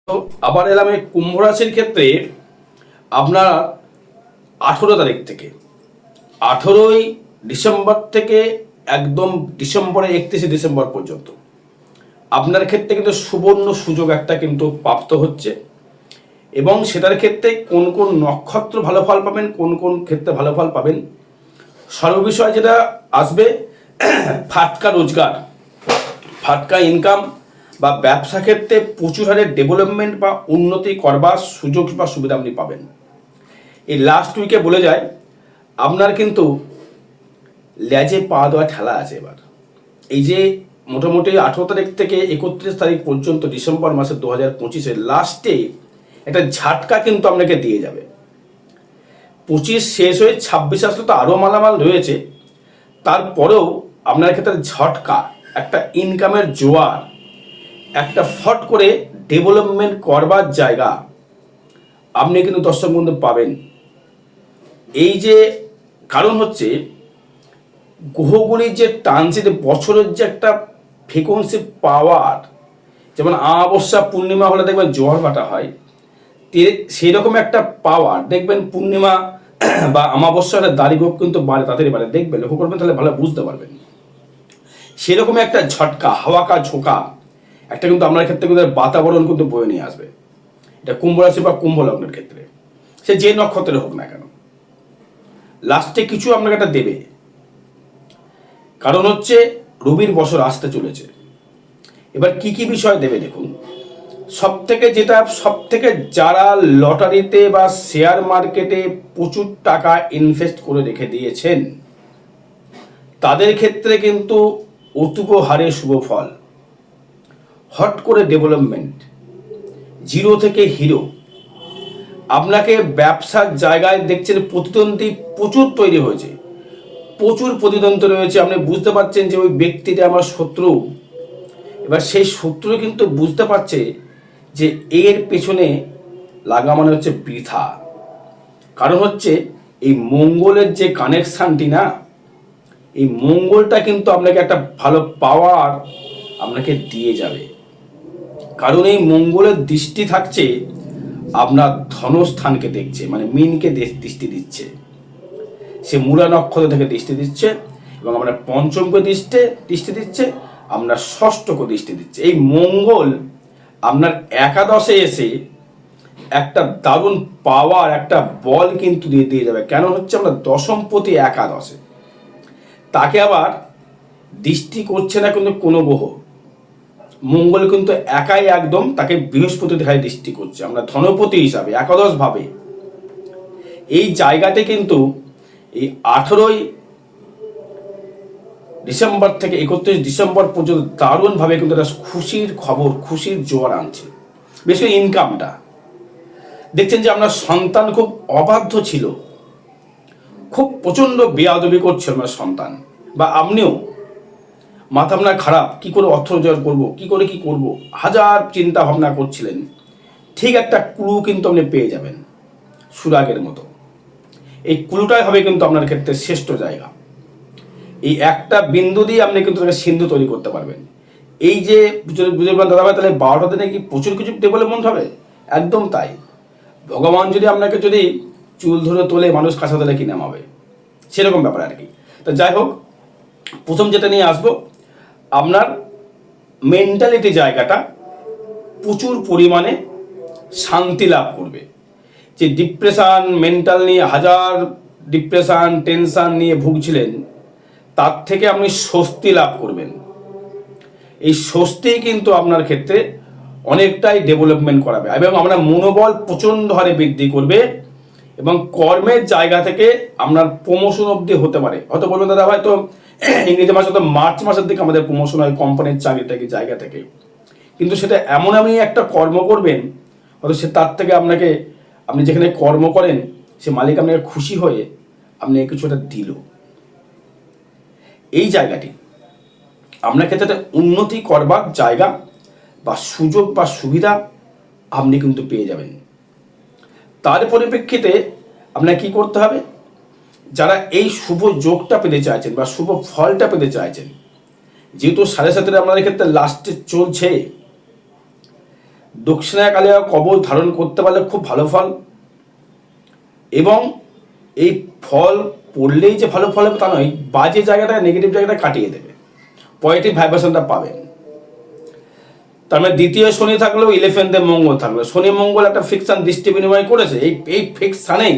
তো আবার এলাম এই কুম্ভ রাশির ক্ষেত্রে আপনার 18 তারিখ থেকে 18ই ডিসেম্বর থেকে একদম ডিসেম্বরে 31শে ডিসেম্বর পর্যন্ত আপনার ক্ষেত্রে কিন্তু সুবর্ণ সুযোগ একটা কিন্তু প্রাপ্ত হচ্ছে। এবং সেটার ক্ষেত্রে কোন কোন নক্ষত্র ভালো ফল পাবেন, কোন কোন ক্ষেত্রে ভালো ফল পাবেন, সর্ববিষয় যেটা আসবে ফাটকা রোজগার, ফাটকা ইনকাম বা ব্যবসা ক্ষেত্রে প্রচুর হারে ডেভেলপমেন্ট বা উন্নতি করবার সুযোগ বা সুবিধা আপনি পাবেন। এই লাস্ট উইকে বলে যায় আপনার কিন্তু লেজে পা দেওয়া ঠেলা আছে। এবার এই যে মোটামুটি 18 তারিখ থেকে 31 তারিখ পর্যন্ত ডিসেম্বর মাসের 2025-এর লাস্টে একটা ঝাটকা কিন্তু আপনাকে দিয়ে যাবে। 25 শেষ হয়ে 26 আসলে তো আরও মালামাল রয়েছে, তারপরেও আপনার ক্ষেত্রে ঝটকা একটা ইনকামের জোয়ার, একটা ফট করে ডেভেলপমেন্ট করবার জায়গা আপনি কিন্তু দর্শক বন্ধু পাবেন। এই যে কারণ হচ্ছে গ্রহগুলির যে ট্রানজিট, বছরের যে একটা ফ্রিকোয়েন্সি পাওয়ার, যেমন অমাবস্যা পূর্ণিমা হলে দেখবেন জোয়ার ভাটা হয়, সেই রকম একটা পাওয়ার দেখবেন পূর্ণিমা বা অমাবস্যা হলে দাড়ি গোপ কিন্তু বাড়ে, তাড়াতাড়ি বাড়ে, দেখবেন লক্ষ্য করবেন, তাহলে ভালো বুঝতে পারবেন। সেরকমই একটা ঝটকা, হাওয়াকা ঝোঁকা একটা কিন্তু আপনার ক্ষেত্রে কিন্তু বাতাবরণ কিন্তু বয়ে নিয়ে আসবে। এটা কুম্ভ রাশি বা কুম্ভ লগ্নের ক্ষেত্রে সে যে নক্ষত্রের হোক না কেন, লাস্টে কিছু আপনাকে একটা দেবে। কারণ হচ্ছে রবির বছর আসতে চলেছে। এবার কি কি বিষয় দেবে দেখুন। সব থেকে যারা লটারিতে বা শেয়ার মার্কেটে প্রচুর টাকা ইনভেস্ট করে রেখে দিয়েছেন তাদের ক্ষেত্রে কিন্তু অতুপ হারে শুভ ফল, হট করে ডেভেলপমেন্ট, জিরো থেকে হিরো। আপনাকে ব্যবসার জায়গায় দেখছেন প্রতিদ্বন্দ্বী প্রচুর তৈরি হয়েছে, প্রচুর প্রতিদ্বন্দ্বী রয়েছে। আপনি বুঝতে পারছেন যে ওই ব্যক্তিটা আমার শত্রু। এবার সেই শত্রু কিন্তু বুঝতে পারছে যে এর পেছনে লাগা মানে হচ্ছে বৃথা। কারণ হচ্ছে এই মঙ্গলের যে কানেকশানটি না, এই মঙ্গলটা কিন্তু আপনাকে একটা ভালো পাওয়ার আপনাকে দিয়ে যাবে। কারণ এই মঙ্গলের দৃষ্টি থাকছে আপনার ধনস্থানকে দেখছে, মানে মিনকে দৃষ্টি দিচ্ছে, সে মূলা নক্ষত্র থেকে দৃষ্টি দিচ্ছে এবং আপনার পঞ্চমকে দৃষ্টি দিচ্ছে, আপনার ষষ্ঠকে দৃষ্টি দিচ্ছে। এই মঙ্গল আপনার একাদশে এসে একটা দারুণ পাওয়ার, একটা বল কিন্তু দিয়ে যাবে। কেন হচ্ছে আমরা দশমপতি একাদশে, তাকে আবার দৃষ্টি করছে না কিন্তু কোনো গ্রহ, মঙ্গল কিন্তু একাই একদম তাকে বৃহস্পতি দেখায় দৃষ্টি করছে আমরা ধনপতি হিসাবে একাদশ ভাবে। এই জায়গাতে কিন্তু এই 18ই ডিসেম্বর থেকে 31 ডিসেম্বর পর্যন্ত দারুণভাবে কিন্তু একটা খুশির খবর, খুশির জোয়ার আনছে। বেশ করে ইনকামটা দেখছেন যে আপনার সন্তান খুব অবাধ্য ছিল, খুব প্রচণ্ড বেয়াদবি করছিল আপনার সন্তান, বা আপনিও মাথা আপনার খারাপ, কি করে অর্থ রোজগার করবো, কি করে কি করব, হাজার চিন্তা ভাবনা করছিলেন। ঠিক একটা ক্লু কিন্তু আপনি পেয়ে যাবেন সুরাগের মতো। এই ক্লুটাই হবে কিন্তু আপনার ক্ষেত্রে শ্রেষ্ঠ জায়গা। এই একটা বিন্দু দিয়ে আপনি কিন্তু সিন্ধু তৈরি করতে পারবেন। এই যে বুঝে দাদা ভাই, তাহলে 12টা দিনে কি প্রচুর কিছু ডেভেলপমেন্ট হবে? একদম তাই। ভগবান যদি আপনাকে যদি চুল ধরে তোলে, মানুষ কাঁচা তোলে কি নামাবে, সেরকম ব্যাপার আর কি। তো যাই হোক, প্রথম যেটা নিয়ে আসবো, আপনার মেন্টালিটি জায়গাটা প্রচুর পরিমাণে শান্তি লাভ করবে। যে ডিপ্রেশান, মেন্টাল নিয়ে হাজার ডিপ্রেশান টেনশান নিয়ে ভুগছিলেন, তার থেকে আপনি স্বস্তি লাভ করবেন। এই স্বস্তি কিন্তু আপনার ক্ষেত্রে অনেকটাই ডেভেলপমেন্ট করাবে এবং আপনার মনোবল প্রচণ্ড হারে বৃদ্ধি করবে। এবং কর্মের জায়গা থেকে আপনার প্রমোশন অবধি হতে পারে। হয়তো বলবেন দাদা ভাই, তো ইংরেজি মাসে তো মার্চ মাসের দিকে আমাদের প্রমোশন হয় কোম্পানির চাকরিটাকে জায়গা থেকে, কিন্তু সেটা এমন আপনি একটা কর্ম করবেন, হয়তো সে তার থেকে আপনাকে, আপনি যেখানে কর্ম করেন সে মালিক আপনাকে খুশি হয়ে আপনি কিছুটা দিল। এই জায়গাটি আপনার ক্ষেত্রে একটা উন্নতি করবার জায়গা বা সুযোগ বা সুবিধা আপনি কিন্তু পেয়ে যাবেন। তার পরিপ্রেক্ষিতে আপনাকে কী করতে হবে, যারা এই শুভ যোগটা পেতে চাইছেন বা শুভ ফলটা পেতে চাইছেন, যেহেতু 7.5 আপনাদের ক্ষেত্রে লাস্টে চলছে, দক্ষিণাকালিয়া কবচ ধারণ করতে পারলে খুব ভালো ফল, এবং এই ফল পড়লেই যে ভালো ফল হবে তা নয়, বাজে জায়গাটা নেগেটিভ জায়গাটা কাটিয়ে দেবে, পজিটিভ ভাইব্রেশনটা পাবেন। তার মানে দ্বিতীয় শনি থাকলেও 11th মঙ্গল থাকলো, শনি মঙ্গল একটা ফিকশন দৃষ্টি বিনিময় করেছে, এই ফিকশানেই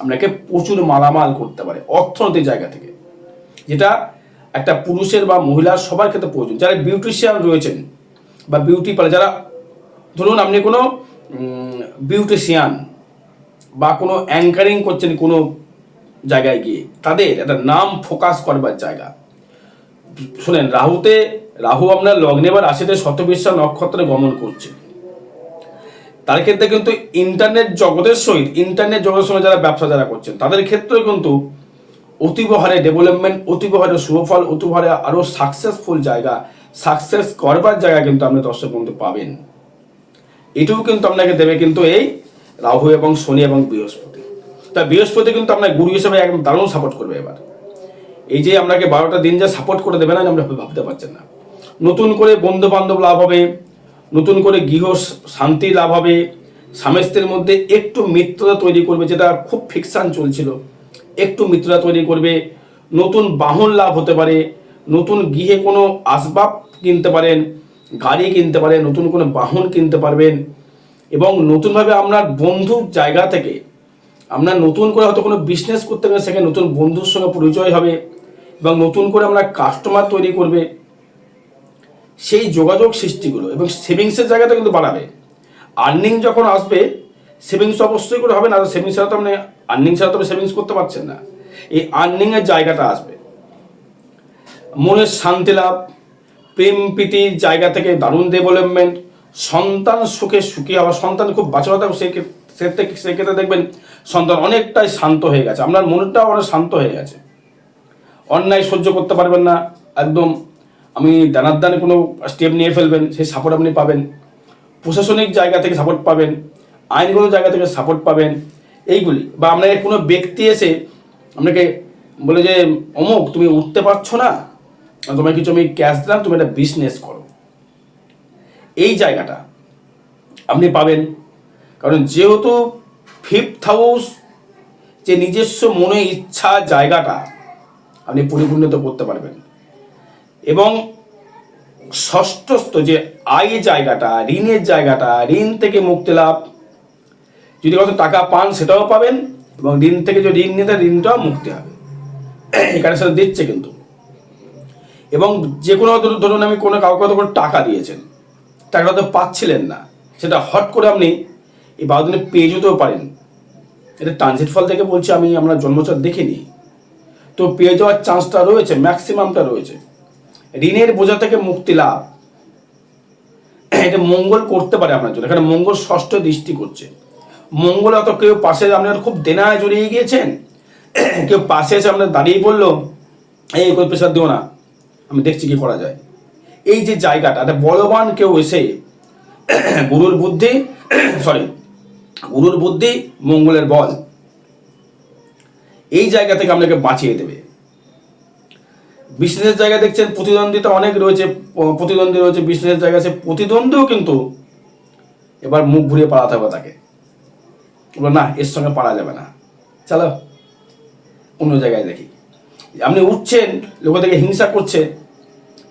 আপনাকে প্রচুর মালামাল করতে পারে অর্থনৈতিক জায়গা থেকে, যেটা একটা পুরুষের বা মহিলার সবার ক্ষেত্রে প্রয়োজন। যারা বিউটিশিয়ান রয়েছেন বা বিউটি পার্লার, যারা ধরুন আপনি কোনো বিউটিশিয়ান বা কোনো অ্যাঙ্কারিং করছেন কোনো জায়গায় গিয়ে, তাদের একটা নাম ফোকাস করবার জায়গা। শোনেন, রাহু আপনার লগ্নে বা রাশিতে শতবিশা নক্ষত্রে গমন করছে, তার ক্ষেত্রে কিন্তু ইন্টারনেট জগতের সহিত যারা ব্যবসা যারা করছেন তাদের ক্ষেত্রেও কিন্তু অতীব হারে ডেভেলপমেন্ট, অতীব হারে শুভফল, অতীব হারে আরও সাকসেসফুল জায়গা, সাকসেস করবার জায়গা কিন্তু আপনি দর্শক বন্ধু পাবেন। এটুকু কিন্তু আপনাকে দেবে কিন্তু এই রাহু এবং শনি এবং বৃহস্পতি। তা বৃহস্পতি কিন্তু আপনার গুরু হিসেবে একদম দারুণ সাপোর্ট করবে। এবার এই যে আপনাকে 12টা দিন যা সাপোর্ট করে দেবে না, আমরা ভাবতে পারছেন না। নতুন করে বন্ধু বান্ধব লাভ হবে, নতুন করে গৃহ শান্তি লাভ হবে, স্বামী স্ত্রীর মধ্যে একটু মিত্রতা তৈরি করবে, যেটা খুব ফিকশন চলছিল, একটু মিত্রতা তৈরি করবে, নতুন বাহন লাভ হতে পারে, নতুন গৃহে কোনো আসবাব কিনতে পারেন, গাড়ি কিনতে পারেন, নতুন কোনো বাহন কিনতে পারবেন, এবং নতুনভাবে আপনার বন্ধুর জায়গা থেকে আপনার নতুন করে হয়তো কোনো বিজনেস করতে গেলে সেখানে নতুন বন্ধুর সঙ্গে পরিচয় হবে, এবং নতুন করে আমরা কাস্টমার তৈরি করবে, সেই যোগাযোগ সৃষ্টিগুলো, এবং সেভিংসের জায়গাটা কিন্তু বাড়াবে। আর্নিং যখন আসবে সেভিংস অবশ্যই করে হবে, না সেভিংস ছাড়া তো আপনি আর্নিং ছাড়া তো সেভিংস করতে পারছেন না। এই আর্নিংয়ের জায়গাটা আসবে, মনের শান্তি লাভ, প্রেম প্রীতির জায়গা থেকে দারুণ ডেভেলপমেন্ট, সন্তান সুখী হওয়া, সন্তান খুব বাঁচাতে হবে, সেক্ষেত্রে দেখবেন সন্তান অনেকটাই শান্ত হয়ে গেছে, আপনার মনটাও অনেক শান্ত হয়ে গেছে, অন্যায় সহ্য করতে পারবেন না, একদম আমি দানাদানে কোনো স্টেপ নিয়ে ফেলবেন, সেই সাপোর্ট আপনি পাবেন। প্রশাসনিক জায়গা থেকে সাপোর্ট পাবেন, আইনগত জায়গা থেকে সাপোর্ট পাবেন, এইগুলি। বা আপনাকে কোনো ব্যক্তি এসে আপনাকে বলে যে অমুক তুমি উঠতে পারছো না, তোমায় কিছু আমি ক্যাশ দিলাম, তুমি একটা বিজনেস করো, এই জায়গাটা আপনি পাবেন। কারণ যেহেতু 5th হাউস যে নিজস্ব মনে ইচ্ছা জায়গাটা আপনি পরিপূর্ণত করতে পারবেন, এবং ষষ্ঠস্থ যে আয় জায়গাটা, ঋণের জায়গাটা, ঋণ থেকে মুক্তি লাভ, যদি কত টাকা পান সেটাও পাবেন, এবং ঋণ থেকে যদি ঋণ নিতে ঋণটাও মুক্তি হবে, এই কানেকশন দিচ্ছে কিন্তু। এবং যে কোনো ধরুন আমি কোনো কাউকে হয়তো কোনো টাকা দিয়েছেন, টাকাটা তো পাচ্ছিলেন না, সেটা হট করে আপনি এই 12 দিনে পেয়ে যেতেও পারেন। এটা ট্রানজিট ফল থেকে বলছি আমি, আমরা জন্মচার দেখিনি, তো পেয়ে যাওয়ার চান্সটা রয়েছে, ম্যাক্সিমামটা রয়েছে। ঋণের বোঝা থেকে মুক্তি লাভ, এটা মঙ্গল করতে পারে আপনার জন্য, এখানে মঙ্গল ষষ্ঠ দৃষ্টি করছে। মঙ্গল অত কেউ পাশে, আপনার খুব দেনায় জড়িয়ে গিয়েছেন, কেউ পাশে এসে আপনার দাঁড়িয়ে বললো এই কোনো প্রেশার দিও না, আমি দেখছি কি করা যায়, এই যে জায়গাটা, একটা বলবান কেউ এসে গুরুর বুদ্ধি মঙ্গলের বল, এই জায়গা থেকে আপনাকে বাঁচিয়ে দেবে। বিজনেসের জায়গা দেখছেন প্রতিদ্বন্দ্বিতা অনেক রয়েছে, প্রতিদ্বন্দ্বী রয়েছে বিজনেসের জায়গা, সে প্রতিদ্বন্দ্বীও কিন্তু এবার মুখ ঘুরিয়ে পালাতে হবে তাকে, না এর সঙ্গে পারা যাবে না, চলো অন্য জায়গায় দেখি। আপনি উঠছেন, লোক থেকে হিংসা করছে,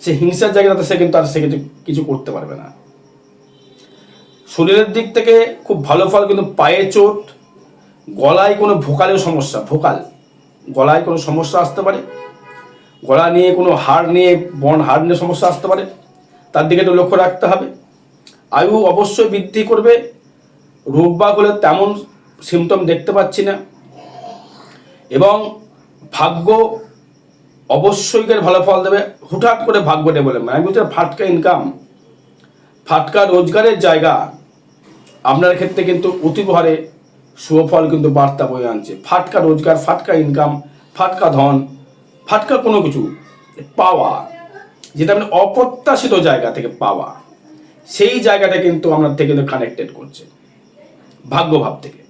সে হিংসার জায়গাটাতে সে কিন্তু আর কিছু করতে পারবে না। শরীরের দিক থেকে খুব ভালো ফল, কিন্তু পায়ে চোট, গলায় কোনো ভোকালের সমস্যা, গলায় কোনো সমস্যা আসতে পারে, গলা নিয়ে কোনো হাড় নিয়ে সমস্যা আসতে পারে, তার দিকে একটু লক্ষ্য রাখতে হবে। আয়ু অবশ্যই বৃদ্ধি করবে, রোগবাগ হলে তেমন সিমটম দেখতে পাচ্ছি না, এবং ভাগ্য অবশ্যই ভালো ফল দেবে। হুটহাট করে ভাগ্য ডেভেলপমেন্ট, আমি বলছি ফাটকা ইনকাম, ফাটকা রোজগারের জায়গা আপনার ক্ষেত্রে কিন্তু অতীব হারে শুভফল কিন্তু বার্তা বয়ে আনছে। ফাটকা রোজগার, ফাটকা ইনকাম, ফাটকা ধন, ফাটকা কোনো কিছু পাওয়া, যেটা আপনি অপ্রত্যাশিত জায়গা থেকে পাওয়া, সেই জায়গাটা কিন্তু আপনার থেকে কানেক্টেড করছে ভাগ্যভাব থেকে,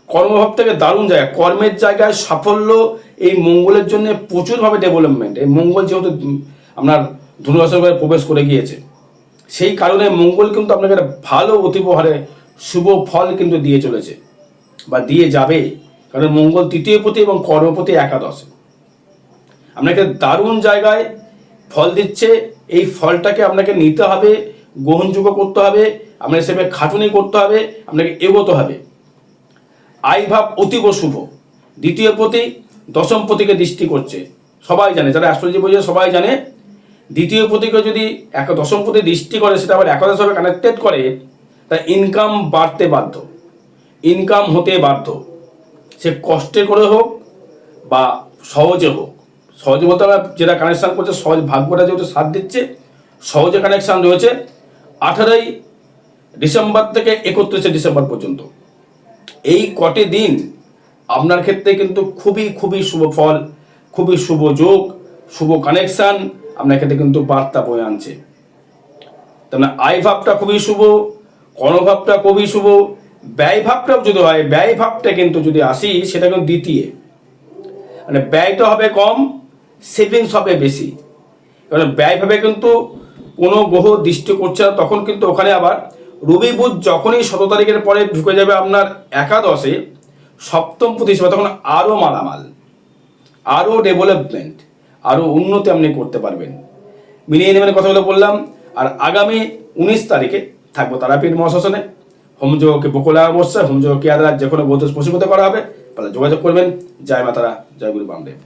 কর্মভাব থেকে দারুণ জায়গা, কর্মের জায়গায় সাফল্য। এই মঙ্গলের জন্য প্রচুরভাবে ডেভেলপমেন্ট, এই মঙ্গল যেহেতু আপনার ধনুরাশি ঘরে প্রবেশ করে গিয়েছে, সেই কারণে মঙ্গল কিন্তু আপনাকে একটা ভালো অতীব হারে শুভ ফল কিন্তু দিয়ে চলেছে বা দিয়ে যাবে, কারণ মঙ্গল তৃতীয় পতি এবং কর্মপতি একাদশে আপনাকে দারুণ জায়গায় ফল দিচ্ছে। এই ফলটাকে আপনাকে নিতে হবে, গ্রহণযোগ্য করতে হবে, আপনার হিসেবে খাটুনি করতে হবে, আপনাকে এগোতে হবে। আই ভাব অতীব শুভ, দ্বিতীয় পতি দশম পতিকে দৃষ্টি করছে, সবাই জানে, যারা অ্যাস্ট্রোলজি বোঝে সবাই জানে। দ্বিতীয় পতিকে যদি দশম পতি দৃষ্টি করে, সেটা আবার একাদশভাবে কানেক্টেড করে, তাই ইনকাম বাড়তে বাধ্য, ইনকাম হতে বাধ্য, সে কষ্টে করে হোক বা সহজে হোক। সহজে বলতে আমরা যেটা কানেকশান করছে, সহজ ভাগ্যটা যেহেতু সাথ দিচ্ছে, সহজে কানেকশান রয়েছে। 18ই ডিসেম্বর থেকে 31শে ডিসেম্বর পর্যন্ত এই কটি দিন আপনার ক্ষেত্রে কিন্তু খুবই খুবই শুভ ফল, খুবই শুভ যোগ, শুভ কানেকশান আপনার ক্ষেত্রে কিন্তু বার্তা বয়ে আনছে। তার মানে আয় ভাবটা খুবই শুভ, কর্ণভাবটা খুবই শুভ, ব্যয় ভাবটাও যদি হয়, ব্যয় ভাবটা কিন্তু যদি আসি সেটা কিন্তু দ্বিতীয়, মানে ব্যয়টা হবে কম, সেভিংস হবে বেশি। কারণ ব্যয় ভাবে কিন্তু কোনো গ্রহ দৃষ্টি করছে না, তখন কিন্তু ওখানে আবার রবি বুধ যখনই 17 তারিখের পরে ঢুকে যাবে আপনার একাদশে সপ্তম পতি হিসেবে, তখন আরও মালামাল, আরও ডেভেলপমেন্ট, আরও উন্নতি আপনি করতে পারবেন। মিলিয়ে নেবেন কথাগুলো বললাম। আর আগামী 19 তারিখে থাকবো তারাপীঠ মহাশ্মশানে, হোমযোগকে বকুলা অবস্থায় হোমযোগ কেয়াদার যে কোনো বৌদ্ধ পশুপতি করা হবে, তাহলে যোগাযোগ করবেন। জয় মাতারা, জয় গুরু বামদেব।